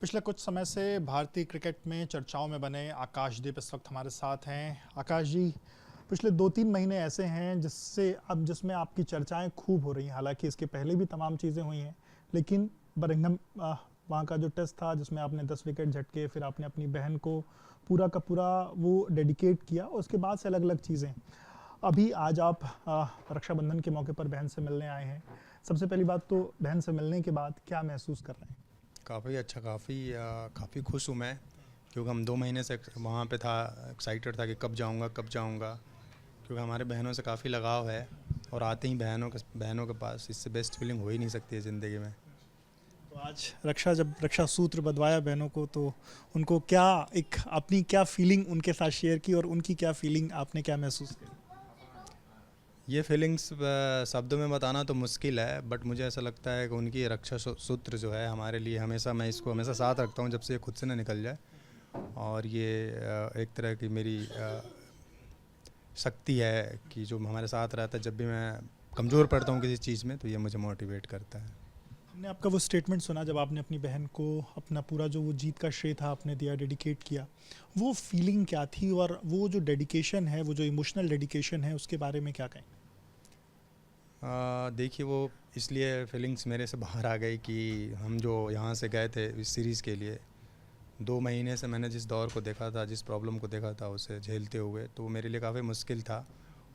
पिछले कुछ समय से भारतीय क्रिकेट में चर्चाओं में बने आकाशदीप इस वक्त हमारे साथ हैं। आकाश जी, पिछले 2-3 महीने ऐसे हैं जिसमें आपकी चर्चाएं खूब हो रही हैं। हालांकि इसके पहले भी तमाम चीज़ें हुई हैं, लेकिन बरिंघम वहाँ का जो टेस्ट था जिसमें आपने 10 विकेट झटके, फिर आपने अपनी बहन को पूरा का पूरा वो डेडिकेट किया, उसके बाद से अलग अलग चीज़ें। अभी आज आप रक्षाबंधन के मौके पर बहन से मिलने आए हैं। सबसे पहली बात तो, बहन से मिलने के बाद क्या महसूस कर रहे हैं? काफ़ी अच्छा, काफ़ी खुश हूँ मैं, क्योंकि हम 2 महीने से वहाँ पे था, एक्साइटेड था कि कब जाऊँगा कब जाऊँगा, क्योंकि हमारे बहनों से काफ़ी लगाव है। और आते ही बहनों के पास इससे बेस्ट फीलिंग हो ही नहीं सकती है ज़िंदगी में। तो आज जब रक्षा सूत्र बंधवाया बहनों को, तो उनको क्या, एक अपनी क्या फीलिंग उनके साथ शेयर की और उनकी क्या फीलिंग, आपने क्या महसूस किया? ये फीलिंग्स शब्दों में बताना तो मुश्किल है, बट मुझे ऐसा लगता है कि उनकी रक्षा सूत्र जो है हमारे लिए हमेशा, मैं इसको हमेशा साथ रखता हूँ जब से ये खुद से ना निकल जाए। और ये एक तरह की मेरी शक्ति है कि जो हमारे साथ रहता है। जब भी मैं कमज़ोर पड़ता हूँ किसी चीज़ में तो ये मुझे मोटिवेट करता है। हमने आपका वो स्टेटमेंट सुना जब आपने अपनी बहन को अपना पूरा जो वो जीत का श्रेय था आपने दिया, डेडिकेट किया। वो फीलिंग क्या थी, और वो जो डेडिकेशन है, वो जो इमोशनल डेडिकेशन है, उसके बारे में क्या कहें? देखिए, वो इसलिए फीलिंग्स मेरे से बाहर आ गई कि हम जो यहाँ से गए थे इस सीरीज़ के लिए, 2 महीने से मैंने जिस दौर को देखा था, जिस प्रॉब्लम को देखा था उसे झेलते हुए, तो वो मेरे लिए काफ़ी मुश्किल था।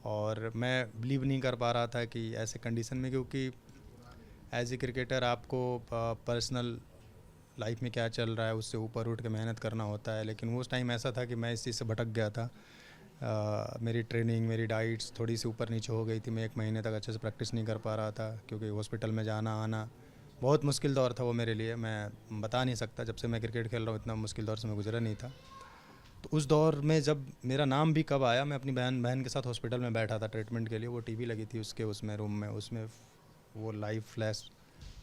और मैं बिलीव नहीं कर पा रहा था कि ऐसे कंडीशन में, क्योंकि एज ए क्रिकेटर आपको पर्सनल लाइफ में क्या चल रहा है उससे ऊपर उठ के मेहनत करना होता है। लेकिन वो उस टाइम ऐसा था कि मैं इस चीज़ से भटक गया था। मेरी ट्रेनिंग, मेरी डाइट्स थोड़ी सी ऊपर नीचे हो गई थी। मैं 1 महीने तक अच्छे से प्रैक्टिस नहीं कर पा रहा था, क्योंकि हॉस्पिटल में जाना आना बहुत मुश्किल दौर था वो मेरे लिए। मैं बता नहीं सकता, जब से मैं क्रिकेट खेल रहा हूँ इतना मुश्किल दौर से मैं गुजरा नहीं था। तो उस दौर में जब मेरा नाम भी कब आया, मैं अपनी बहन बहन के साथ हॉस्पिटल में बैठा था ट्रीटमेंट के लिए। वो टीवी लगी थी उसके उसमें रूम में, उसमें वो लाइव फ्लैश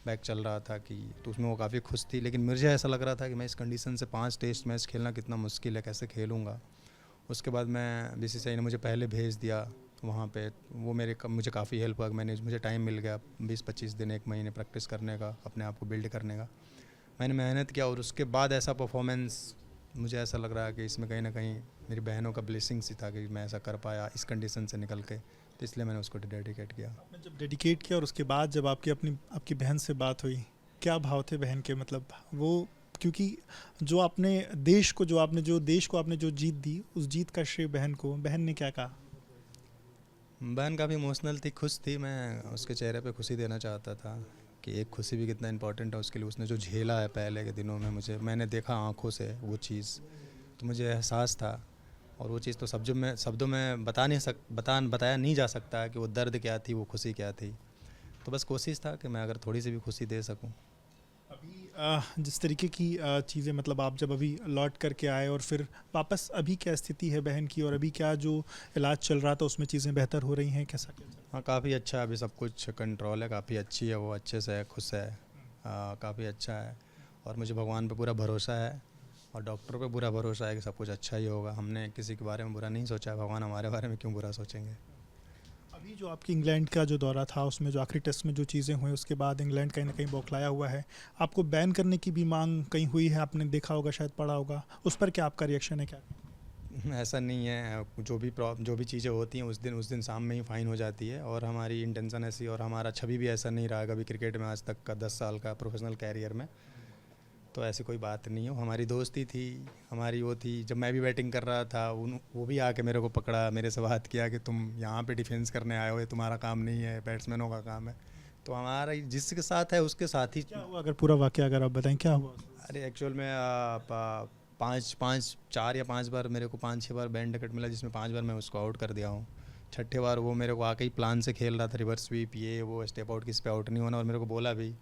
बैक चल रहा था कि, तो उसमें वो काफ़ी खुश थी। लेकिन मुझे ऐसा लग रहा था कि मैं इस कंडीशन से 5 टेस्ट मैच खेलना कितना मुश्किल है, कैसे खेलूँगा। उसके बाद मैं बीसीसीआई ने मुझे पहले भेज दिया वहाँ पे। वो मुझे काफ़ी हेल्प हुआ। मुझे टाइम मिल गया 20-25 दिन, 1 महीने प्रैक्टिस करने का, अपने आप को बिल्ड करने का। मैंने मेहनत किया और उसके बाद ऐसा परफॉर्मेंस, मुझे ऐसा लग रहा है कि इसमें कहीं ना कहीं मेरी बहनों का ब्लेसिंग्स ही था कि मैं ऐसा कर पाया इस कंडीशन से निकल के। तो इसलिए मैंने उसको डेडिकेट किया। आपने जब डेडिकेट किया और उसके बाद जब आपकी बहन से बात हुई, क्या भाव थे बहन के, मतलब वो, क्योंकि जो देश को आपने जो जीत दी, उस जीत का श्रेय बहन ने क्या कहा? बहन काफ़ी इमोशनल थी, खुश थी। मैं उसके चेहरे पे खुशी देना चाहता था कि एक खुशी भी कितना इंपॉर्टेंट है उसके लिए। उसने जो झेला है पहले के दिनों में, मैंने देखा आंखों से वो चीज़, तो मुझे एहसास था। और वो चीज़ तो शब्दों में बताया नहीं जा सकता कि वो दर्द क्या थी, वो खुशी क्या थी। तो बस कोशिश था कि मैं अगर थोड़ी सी भी खुशी दे सकूं। अभी जिस तरीके की चीज़ें, मतलब आप जब अभी लौट करके आए और फिर वापस, अभी क्या स्थिति है बहन की, और अभी क्या जो इलाज चल रहा था उसमें चीज़ें बेहतर हो रही हैं, कैसा क्या चल रहा हाँ, काफ़ी अच्छा है, अभी सब कुछ कंट्रोल है, काफ़ी अच्छी है, वो अच्छे से है, खुश है। काफ़ी अच्छा है। और मुझे भगवान पे पूरा भरोसा है और डॉक्टरों पे पूरा भरोसा है कि सब कुछ अच्छा ही होगा। हमने किसी के बारे में बुरा नहीं सोचा है, भगवान हमारे बारे में क्यों बुरा सोचेंगे। अभी जो आपकी इंग्लैंड का जो दौरा था, उसमें जो आखिरी टेस्ट में जो चीज़ें हुई, उसके बाद इंग्लैंड कहीं ना कहीं बौखलाया हुआ है। आपको बैन करने की भी मांग कहीं हुई है, आपने देखा होगा, शायद पढ़ा होगा, उस पर क्या आपका रिएक्शन है, क्या? ऐसा नहीं है, जो भी चीज़ें होती हैं उस दिन शाम में ही फ़ाइन हो जाती है। और हमारी इंटेंशन ऐसी, और हमारा छवि भी ऐसा नहीं रहा कभी क्रिकेट में आज तक का 10 साल का प्रोफेशनल कैरियर में। तो ऐसी कोई बात नहीं है, हमारी दोस्ती थी, हमारी वो थी। जब मैं भी बैटिंग कर रहा था, वो भी आके मेरे को पकड़ा, मेरे से बात किया कि तुम यहाँ पे डिफेंस करने आए हो, ये तुम्हारा काम नहीं है, बैट्समैनों का काम है। तो हमारा जिसके साथ है उसके साथ ही। क्या हुआ, अगर पूरा वाकया अगर आप बताएं, क्या हुआ? अरे एक्चुअल में पाँच पाँच 4 या 5 बार मेरे को 5-6 बार बैंड टिकट मिला, जिसमें 5 बार मैं उसको आउट कर दिया हूँ। छठे बार वो मेरे को आके ही प्लान से खेल रहा था, रिवर्स स्वीप, ये वो, स्टेप आउट, किस पे आउट नहीं होना। और मेरे को बोला भी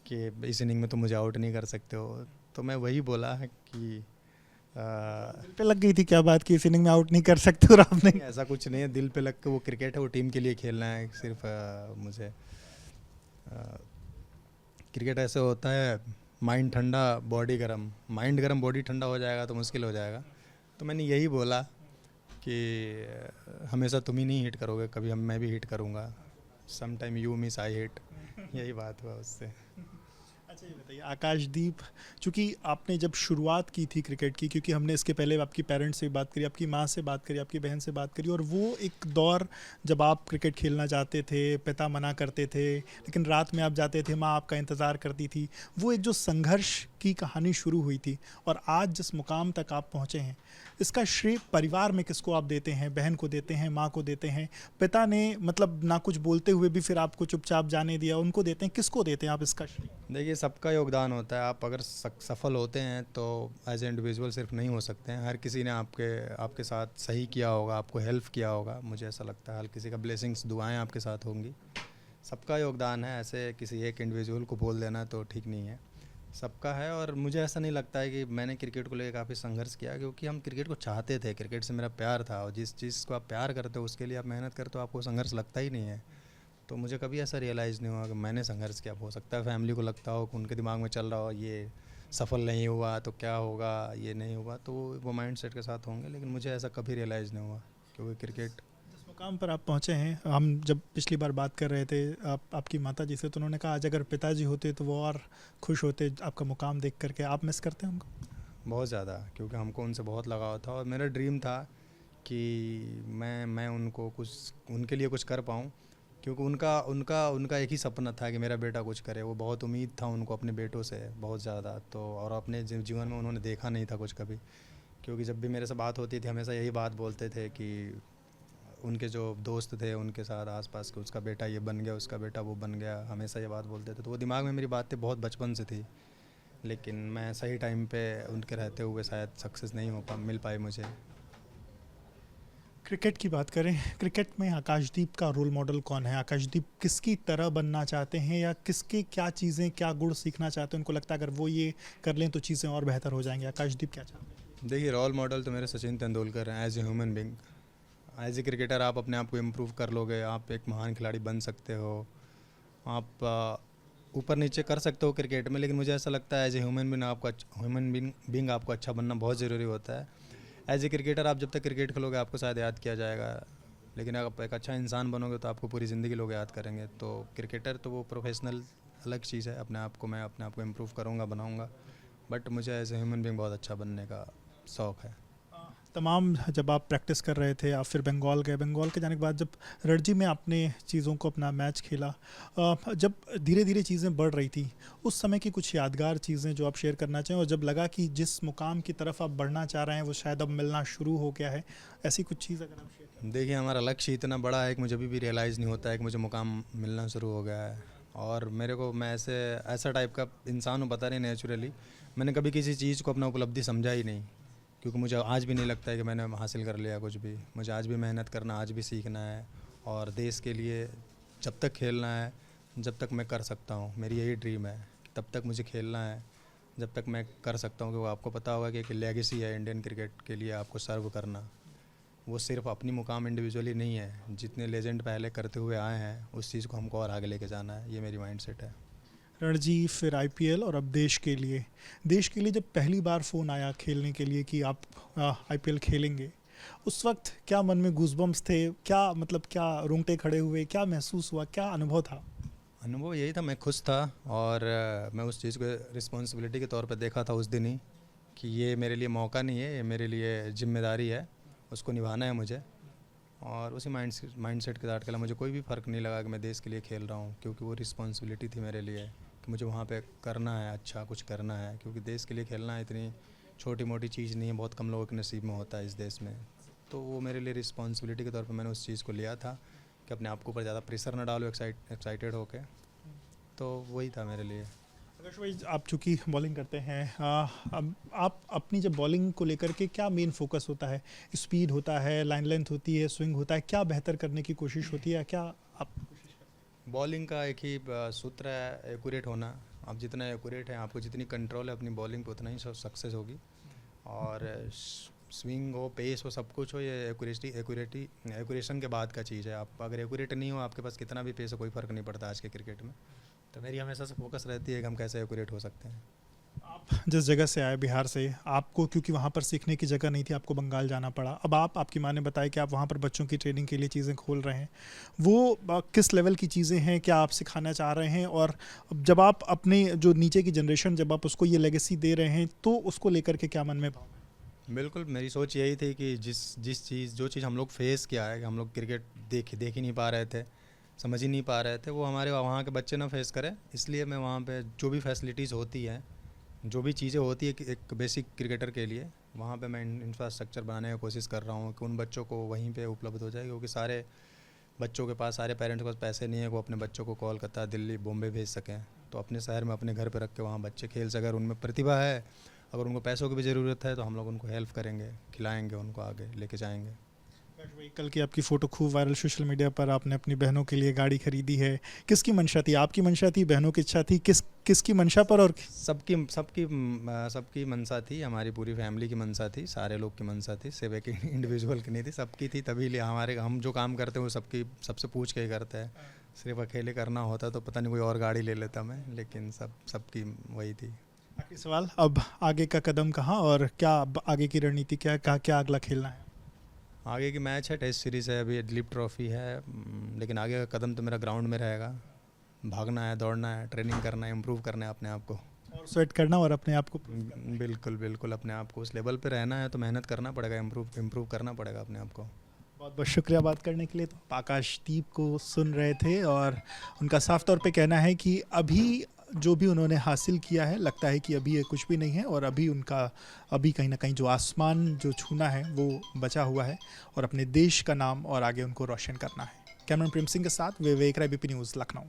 कि इस इनिंग में तुम मुझे आउट नहीं कर सकते हो। तो मैं वही बोला है कि दिल पे लग गई थी क्या बात, कि इस इनिंग में आउट नहीं कर सकते, और आपने? नहीं, ऐसा कुछ नहीं है दिल पे लग के। वो क्रिकेट है, वो टीम के लिए खेलना है। सिर्फ मुझे क्रिकेट ऐसे होता है, माइंड ठंडा बॉडी गर्म। माइंड गर्म बॉडी ठंडा हो जाएगा तो मुश्किल हो जाएगा। तो मैंने यही बोला कि हमेशा तुम ही नहीं हिट करोगे, कभी मैं भी हिट करूँगा। Some time you miss I hit. यही बात हुआ उससे। अच्छा ये बताइए आकाशदीप, चूंकि आपने जब शुरुआत की थी क्रिकेट की, क्योंकि हमने इसके पहले आपकी पेरेंट्स से बात करी, आपकी माँ से बात करी, आपकी बहन से बात करी, और वो एक दौर जब आप क्रिकेट खेलना चाहते थे, पिता मना करते थे लेकिन रात में आप जाते थे, माँ आपका इंतज़ार करती थी, वो एक जो संघर्ष की कहानी शुरू हुई थी और आज जिस मुकाम तक आप पहुँचे हैं, इसका श्रेय परिवार में किसको आप देते हैं? बहन को देते हैं, माँ को देते हैं, पिता ने मतलब ना कुछ बोलते हुए भी फिर आपको चुपचाप जाने दिया, उनको देते हैं, किसको देते हैं आप इसका श्रेय? देखिए, सबका योगदान होता है। आप अगर सफल होते हैं तो एज ए इंडिविजुअल सिर्फ नहीं हो सकते हैं, हर किसी ने आपके आपके साथ सही किया होगा, आपको हेल्प किया होगा। मुझे ऐसा लगता है हर किसी का ब्लेसिंग्स, दुआएं आपके साथ होंगी। सबका योगदान है, ऐसे किसी एक इंडिविजुअल को बोल देना तो ठीक नहीं है, सबका है। और मुझे ऐसा नहीं लगता है कि मैंने क्रिकेट को लेकर काफ़ी संघर्ष किया, क्योंकि हम क्रिकेट को चाहते थे, क्रिकेट से मेरा प्यार था, और जिस चीज़ को आप प्यार करते हो उसके लिए आप मेहनत करते हो, आपको संघर्ष लगता ही नहीं है। तो मुझे कभी ऐसा रियलाइज़ नहीं हुआ कि मैंने संघर्ष किया। हो सकता है फैमिली को लगता हो कि उनके दिमाग में चल रहा हो ये सफल नहीं हुआ तो क्या होगा, ये नहीं हुआ, तो वो माइंड सेट के साथ होंगे, लेकिन मुझे ऐसा कभी रियलाइज़ नहीं हुआ, क्योंकि क्रिकेट। जिस मुकाम पर आप पहुँचे हैं, हम जब पिछली बार बात कर रहे थे आपकी माता जी से, तो उन्होंने कहा आज अगर पिताजी होते तो वो और खुश होते आपका मुकाम देख करके। आप मिस करते हैं उनको? बहुत ज़्यादा, क्योंकि हमको उनसे बहुत लगाव था और मेरा ड्रीम था कि मैं उनको कुछ, उनके लिए कुछ कर पाऊँ, क्योंकि उनका उनका उनका एक ही सपना था कि मेरा बेटा कुछ करे। वो बहुत उम्मीद था उनको अपने बेटों से, बहुत ज़्यादा। तो और अपने जीवन में उन्होंने देखा नहीं था कुछ कभी, क्योंकि जब भी मेरे से बात होती थी हमेशा यही बात बोलते थे कि उनके जो दोस्त थे उनके साथ आसपास के, उसका बेटा ये बन गया, उसका बेटा वो बन गया, हमेशा ये बात बोलते थे। तो वो दिमाग में मेरी बातें बहुत बचपन से थी, लेकिन मैं सही टाइम पे उनके रहते हुए शायद सक्सेस नहीं मिल पाई मुझे। क्रिकेट की बात करें, क्रिकेट में आकाशदीप का रोल मॉडल कौन है? आकाशदीप किसकी तरह बनना चाहते हैं, या किसके क्या चीज़ें, क्या गुण सीखना चाहते हैं? उनको लगता है अगर वो ये कर लें तो चीज़ें और बेहतर हो जाएंगी। आकाशदीप क्या चाहते हैं? देखिए, रोल मॉडल तो मेरे सचिन तेंदुलकर हैं। As a human being, as a cricketer आप अपने आप को इम्प्रूव कर लोगे, आप एक महान खिलाड़ी बन सकते हो, आप ऊपर नीचे कर सकते हो क्रिकेट में, लेकिन मुझे ऐसा लगता है एज ए ह्यूमन बींग आपको अच्छा बनना बहुत ज़रूरी होता है। एज ए क्रिकेटर आप जब तक क्रिकेट खेलोगे आपको शायद याद किया जाएगा, लेकिन अगर आप एक अच्छा इंसान बनोगे तो आपको पूरी ज़िंदगी लोग याद करेंगे। तो क्रिकेटर तो वो प्रोफेशनल अलग चीज़ है, मैं अपने आप को इम्प्रूव करूँगा, बनाऊँगा, बट मुझे एज ए ह्यूमन बींग बहुत अच्छा बनने का शौक़ है। तमाम जब आप प्रैक्टिस कर रहे थे, आप फिर बंगाल गए, बंगाल के जाने के बाद जब रणजी में आपने चीज़ों को अपना मैच खेला, जब धीरे धीरे चीज़ें बढ़ रही थी, उस समय की कुछ यादगार चीज़ें जो आप शेयर करना चाहें, और जब लगा कि जिस मुकाम की तरफ आप बढ़ना चाह रहे हैं वो शायद अब मिलना शुरू हो गया है, ऐसी कुछ चीज़ अगर आप शेयर करें? देखिए, हमारा लक्ष्य इतना बड़ा है कि मुझे अभी भी रियलाइज़ नहीं होता है कि मुझे मुकाम मिलना शुरू हो गया है। और मैं ऐसा टाइप का इंसान हूँ, पता नहीं, नेचुरली मैंने कभी किसी चीज़ को अपना उपलब्धि समझा ही नहीं, क्योंकि मुझे आज भी नहीं लगता है कि मैंने हासिल कर लिया कुछ भी। मुझे आज भी मेहनत करना, आज भी सीखना है, और देश के लिए जब तक खेलना है, जब तक मैं कर सकता हूँ, मेरी यही ड्रीम है कि तब तक मुझे खेलना है, जब तक मैं कर सकता हूँ। क्योंकि आपको पता होगा कि एक लेगेसी है इंडियन क्रिकेट के लिए आपको सर्व करना, वो सिर्फ अपनी मुकाम इंडिविजुअली नहीं है, जितने लेजेंड पहले करते हुए आए हैं उस चीज़ को हमको और आगे लेके जाना है, ये मेरी माइंड सेट है। रणजी, फिर आईपीएल, और अब देश के लिए। देश के लिए जब पहली बार फ़ोन आया खेलने के लिए कि आप आईपीएल खेलेंगे, उस वक्त क्या मन में गूज़बम्प्स थे? क्या मतलब, क्या रोंगटे खड़े हुए? क्या महसूस हुआ? क्या अनुभव था? अनुभव यही था, मैं खुश था, और मैं उस चीज़ को रिस्पॉन्सिबिलिटी के तौर पे देखा था उस दिन ही, कि ये मेरे लिए मौका नहीं है, ये मेरे लिए जिम्मेदारी है, उसको निभाना है मुझे। और उसी माइंड सेट के साथ खेला। मुझे कोई भी फ़र्क नहीं लगा कि मैं देश के लिए खेल रहा हूँ, क्योंकि वो रिस्पॉन्सिबिलिटी थी मेरे लिए कि मुझे वहाँ पे करना है, अच्छा कुछ करना है, क्योंकि देश के लिए खेलना इतनी छोटी मोटी चीज़ नहीं है, बहुत कम लोगों के नसीब में होता है इस देश में। तो वो मेरे लिए रिस्पॉन्सिबिलिटी के तौर पे मैंने उस चीज़ को लिया था कि अपने आप के ऊपर ज़्यादा प्रेशर ना डालो एक्साइटेड होके। तो वही था मेरे लिए। आकाश भाई, आप चूँकि बॉलिंग करते हैं, अब आप अपनी जब बॉलिंग को लेकर के क्या मेन फोकस होता है? स्पीड होता है, लाइन लेंथ होती है, स्विंग होता है, क्या बेहतर करने की कोशिश होती है, क्या आप कोशिश करते हैं? बॉलिंग का एक ही सूत्र है, एक्यूरेट होना। आप जितना एक्यूरेट हैं, आपको जितनी कंट्रोल है अपनी बॉलिंग पे, उतना ही सक्सेस होगी। और स्विंग हो, पेस हो, सब कुछ हो, ये एक्यूरेशन के बाद का चीज़ है। आप अगर एक्यूरेट नहीं हो, आपके पास कितना भी पेस हो, कोई फ़र्क नहीं पड़ता आज के क्रिकेट में। तो मेरी हमेशा से फोकस रहती है कि हम कैसे एक्यूरेट हो सकते हैं। आप जिस जगह से आए बिहार से, आपको क्योंकि वहाँ पर सीखने की जगह नहीं थी, आपको बंगाल जाना पड़ा। अब आपकी माँ ने बताया कि आप वहाँ पर बच्चों की ट्रेनिंग के लिए चीज़ें खोल रहे हैं। वो किस लेवल की चीज़ें हैं, क्या आप सिखाना चाह रहे हैं? और अब जब आप अपने जो नीचे की जनरेशन, जब आप उसको ये लेगेसी दे रहे हैं, तो उसको लेकर के क्या मन में भाव है? बिल्कुल, मेरी सोच यही थी कि जो चीज़ हम लोग फेस किया है, कि हम लोग क्रिकेट देख ही नहीं पा रहे थे, समझ ही नहीं पा रहे थे, वो हमारे वहाँ के बच्चे ना फेस करें। इसलिए मैं वहाँ पे जो भी फैसिलिटीज़ होती हैं, जो भी चीज़ें होती है कि एक बेसिक क्रिकेटर के लिए, वहाँ पे मैं इंफ्रास्ट्रक्चर बनाने की कोशिश कर रहा हूँ कि उन बच्चों को वहीं पे उपलब्ध हो जाए, क्योंकि सारे बच्चों के पास, सारे पेरेंट्स के पास पैसे नहीं है वो अपने बच्चों को कोलकाता, दिल्ली, बॉम्बे भेज सकें। तो अपने शहर में, अपने घर पे रख के वहाँ बच्चे खेल सकें। अगर उनमें प्रतिभा है, अगर उनको पैसों की भी ज़रूरत है, तो हम लोग उनको हेल्प करेंगे, खिलाएंगे, उनको आगे लेके जाएंगे। व्हीकल की आपकी फ़ोटो खूब वायरल सोशल मीडिया पर, आपने अपनी बहनों के लिए गाड़ी खरीदी है। किसकी मंशा थी? आपकी मंशा थी, बहनों की इच्छा थी? किसकी मंशा पर? और सबकी सबकी सबकी मंशा थी, हमारी पूरी फैमिली की मंशा थी, सारे लोग की मंशा थी, सिर्फ एक इंडिविजुअल की नहीं थी, सबकी थी। तभी लिए हम जो काम करते हैं वो सबसे पूछ के ही करते हैं। सिर्फ अकेले करना होता तो पता नहीं कोई और गाड़ी ले लेता मैं, लेकिन सबकी वही थी। आखिरी सवाल, अब आगे का कदम कहाँ, और क्या अब आगे की रणनीति क्या है? क्या अगला खेलना है? आगे की मैच है, टेस्ट सीरीज़ है, अभी दिलीप ट्रॉफी है, लेकिन आगे का कदम तो मेरा ग्राउंड में रहेगा। भागना है, दौड़ना है, ट्रेनिंग करना है, इम्प्रूव करना है अपने आप को, और स्वेट करना और अपने आप को बिल्कुल बिल्कुल अपने आप को उस लेवल पे रहना है, तो मेहनत करना पड़ेगा, इम्प्रूव करना पड़ेगा अपने आप को। बहुत बहुत शुक्रिया बात करने के लिए। तो आकाशदीप को सुन रहे थे, और उनका साफ तौर पे कहना है कि अभी जो भी उन्होंने हासिल किया है, लगता है कि अभी ये कुछ भी नहीं है, और अभी कहीं ना कहीं जो आसमान जो छूना है वो बचा हुआ है, और अपने देश का नाम और आगे उनको रोशन करना है। कैमरन प्रेम सिंह के साथ विवेक राय, बीपी न्यूज़, लखनऊ।